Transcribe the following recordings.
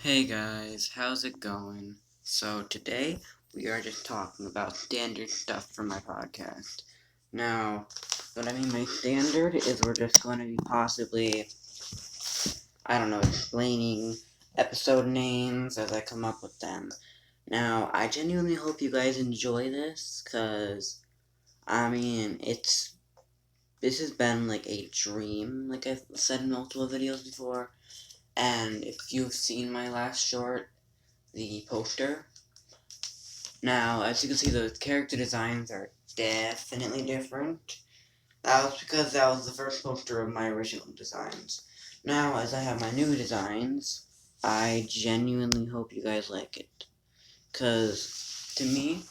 Hey guys, how's it going? So today we are just talking about standard stuff for my podcast. Now, what I mean by standard is we're just going to be possibly, explaining episode names as I come up with them. Now, I genuinely hope you guys enjoy this, cause this has been like a dream, like I've said in multiple videos before. And if you've seen my last short, the poster. Now, as you can see, the character designs are definitely different. That was because that was the first poster of my original designs. Now, as I have my new designs, I genuinely hope you guys like it. Because, to me,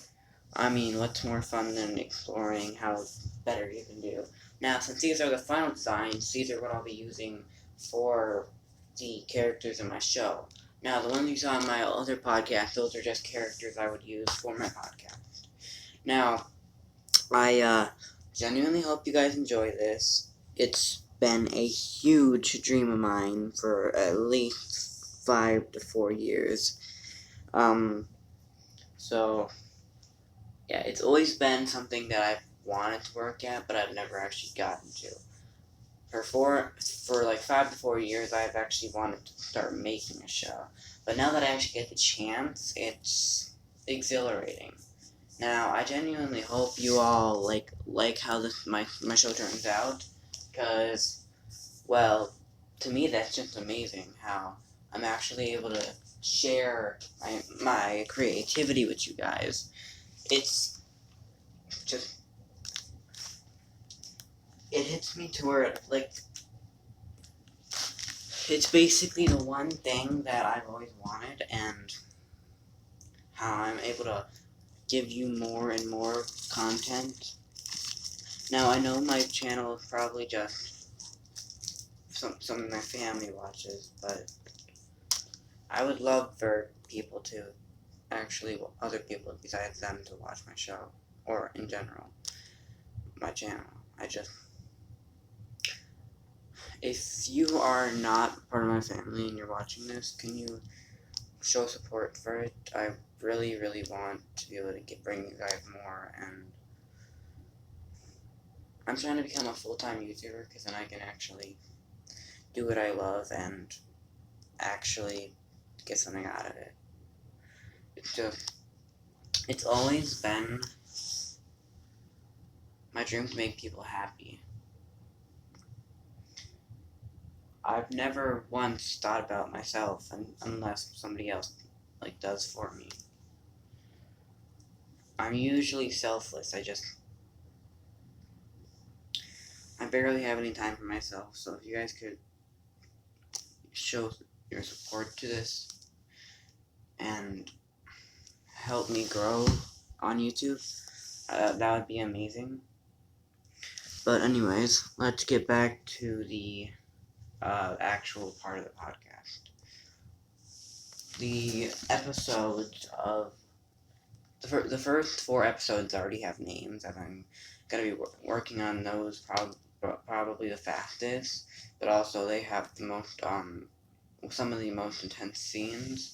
what's more fun than exploring how better you can do? Now, since these are the final designs, these are what I'll be using for the characters in my show. Now, the ones you saw on my other podcast, those are just characters I would use for my podcast. Now, I genuinely hope you guys enjoy this. It's been a huge dream of mine for at least 5 to 4 years. So yeah, it's always been something that I've wanted to work at, but I've never actually gotten to. For like 5 to 4 years, I've actually wanted to start making a show, but now that I actually get the chance, it's exhilarating. Now, I genuinely hope you all like how my show turns out, because, well, to me that's just amazing how I'm actually able to share my creativity with you guys. It's just it hits me to where it's basically the one thing that I've always wanted, and how I'm able to give you more and more content. Now, I know my channel is probably just some of my family watches, but I would love for people to other people besides them to watch my show, or in general, my channel. If you are not part of my family and you're watching this, can you show support for it? I really, really want to be able to bring you guys more, and I'm trying to become a full-time YouTuber, because then I can actually do what I love and actually get something out of it. It's always been my dream to make people happy. I've never once thought about myself, unless somebody else does for me. I'm usually selfless. I barely have any time for myself. So if you guys could show your support to this and help me grow on YouTube, that would be amazing. But anyways, let's get back to the actual part of the podcast. The episodes of the first 4 episodes already have names, and I'm gonna be working on those probably the fastest. But also they have the most some of the most intense scenes,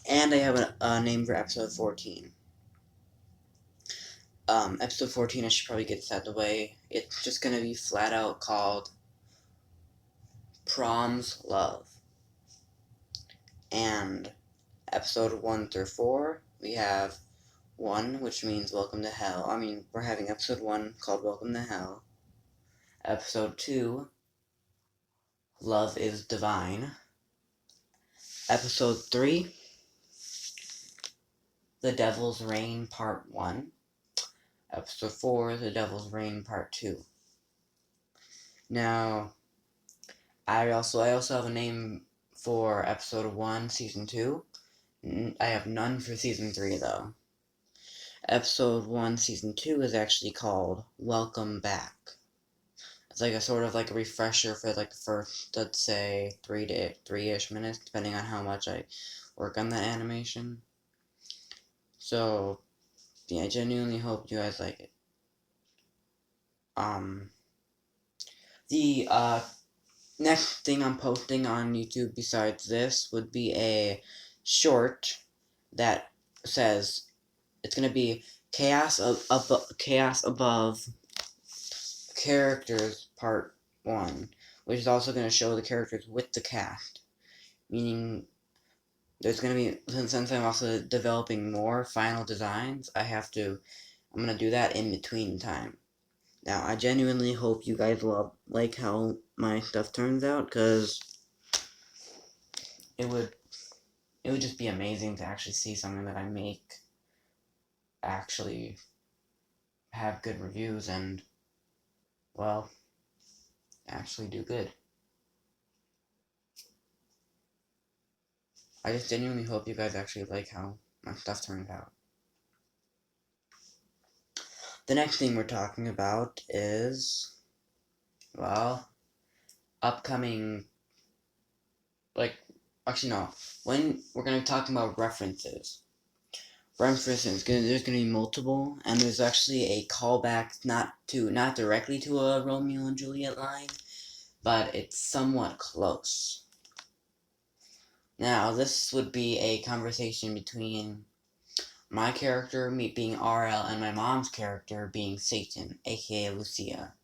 and I have a name for episode 14. Episode 14, I should probably get this out of the way. It's just gonna be flat out called Prom's Love. And episode 1 through 4, we have 1, which means Welcome to Hell. We're having episode 1 called Welcome to Hell. Episode 2, Love is Divine. Episode 3, The Devil's Reign Part 1. Episode 4, The Devil's Reign Part 2. Now, I also have a name for episode 1, season 2. I have none for season 3, though. Episode 1, season 2 is actually called Welcome Back. It's like a sort of like a refresher for like the first, let's say, 3-ish minutes, depending on how much I work on that animation. So, yeah, I genuinely hope you guys like it. The next thing I'm posting on YouTube besides this would be a short that says it's gonna be Chaos Above Characters Part 1, which is also gonna show the characters with the cast. Meaning there's gonna be, since I'm also developing more final designs, I'm gonna do that in between time. Now, I genuinely hope you guys like how my stuff turns out, because it would just be amazing to actually see something that I make actually have good reviews and, well, actually do good. I just genuinely hope you guys actually like how my stuff turns out. The next thing we're talking about is, well, upcoming, like, actually no, when we're going to be talking about references. References, there's going to be multiple, and there's actually a callback not directly to a Romeo and Juliet line, but it's somewhat close. Now, this would be a conversation between my character, me being RL, and my mom's character being Satan, aka Lucia.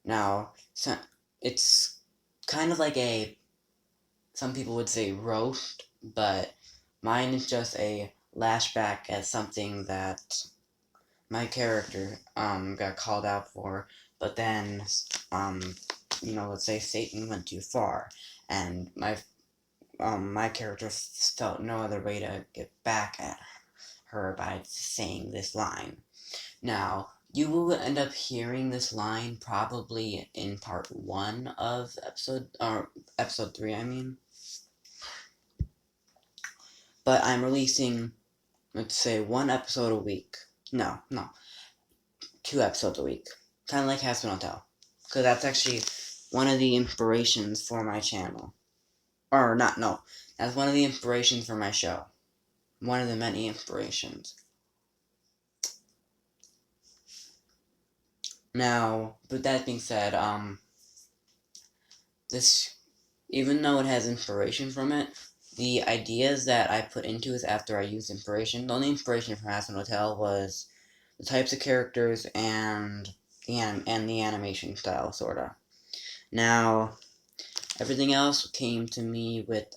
Now, so it's kind of like some people would say roast, but mine is just a lashback at something that my character got called out for, but then let's say Satan went too far, and my character felt no other way to get back at her by saying this line. Now, you will end up hearing this line probably in part 1 of episode 3, I mean. But I'm releasing, let's say, 1 episode a week. No, 2 episodes a week. Kind of like Hazbin Hotel. Because that's actually one of the inspirations for my channel. Or not, no. That's one of the inspirations for my show. One of the many inspirations. Now, with that being said, this, even though it has inspiration from it, the ideas that I put into it after I used inspiration, the only inspiration from Hazbin Hotel was the types of characters and the animation style, sorta. Now, everything else came to me with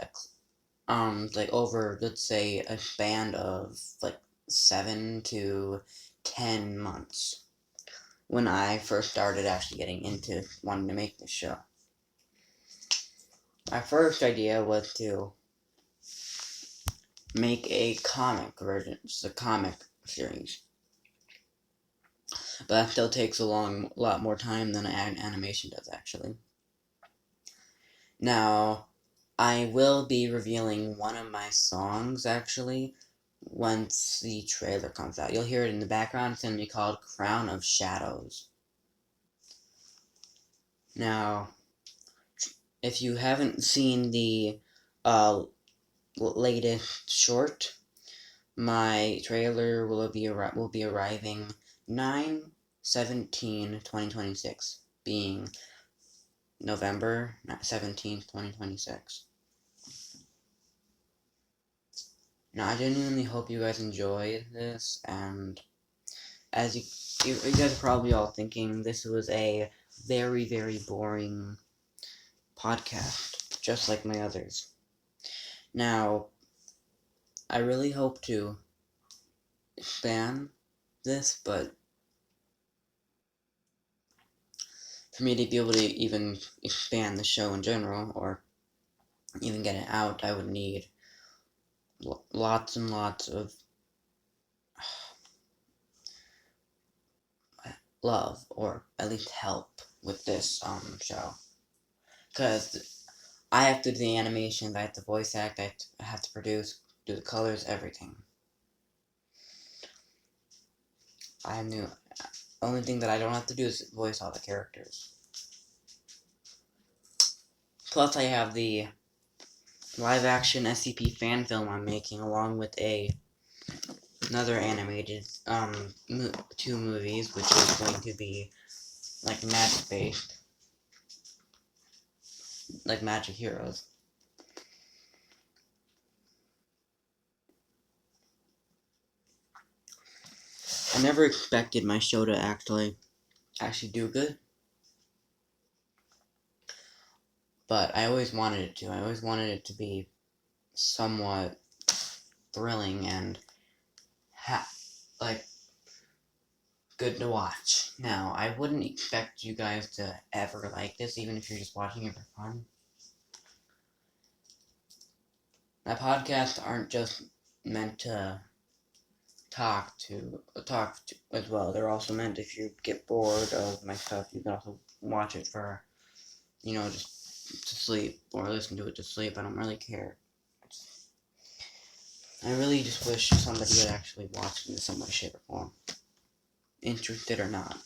like over, let's say, a span of like 7 to 10 months when I first started actually getting into wanting to make this show. My first idea was to make a comic version, just a comic series. But that still takes a lot more time than an animation does, actually. Now, I will be revealing one of my songs, actually, once the trailer comes out. You'll hear it in the background. It's going to be called Crown of Shadows. Now, if you haven't seen the latest short, my trailer will be arriving 9/17/2026, being November 17th, 2026. Now, I genuinely hope you guys enjoyed this, and as you guys are probably all thinking, this was a very, very boring podcast, just like my others. Now, I really hope to expand this, but for me to be able to even expand the show in general, or even get it out, I would need lots and lots of love, or at least help with this show. Because I have to do the animations, I have to voice act, I have to produce, do the colors, everything. Only thing that I don't have to do is voice all the characters. Plus, I have the live-action SCP fan film I'm making, along with another animated 2 movies, which is going to be like match-based. like Magic Heroes. I never expected my show to actually do good, but I always wanted it to. I always wanted it to be somewhat thrilling and like good to watch. Now, I wouldn't expect you guys to ever like this, even if you're just watching it for fun. My podcasts aren't just meant to talk as well. They're also meant, if you get bored of my stuff, you can also watch it for, just to sleep, or listen to it to sleep. I don't really care. I really just wish somebody would actually watch it in some way, shape, or form, interested or not.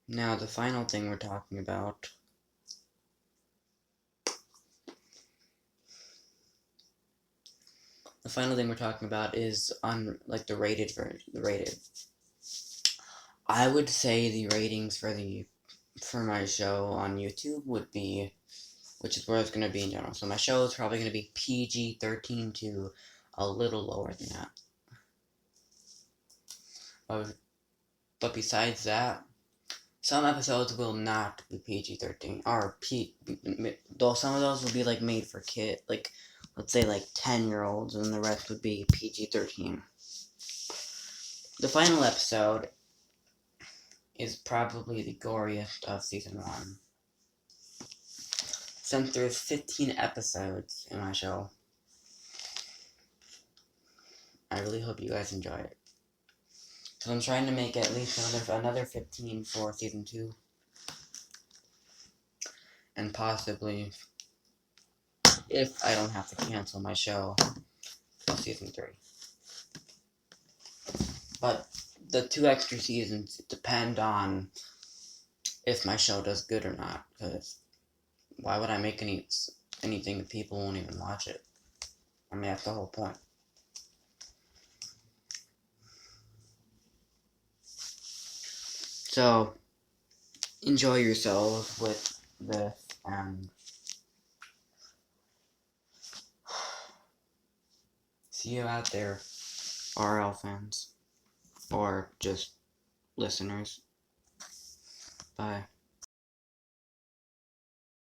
Now, the final thing we're talking about is on the rated version. The rated. I would say the ratings for my show on YouTube would be, which is where it's gonna be in general. So my show is probably gonna be PG-13 to a little lower than that. But besides that, some episodes will not be PG-13, though some of those will be made for let's say 10-year-olds, and the rest would be PG-13. The final episode is probably the goriest of season 1. Since there's 15 episodes in my show, I really hope you guys enjoy it. So I'm trying to make at least another 15 for season 2. And possibly, if I don't have to cancel my show, season 3. But the 2 extra seasons depend on if my show does good or not. Because why would I make anything if people won't even watch it? I mean, that's the whole point. So, enjoy yourselves with this, and see you out there, RL fans, or just listeners. Bye.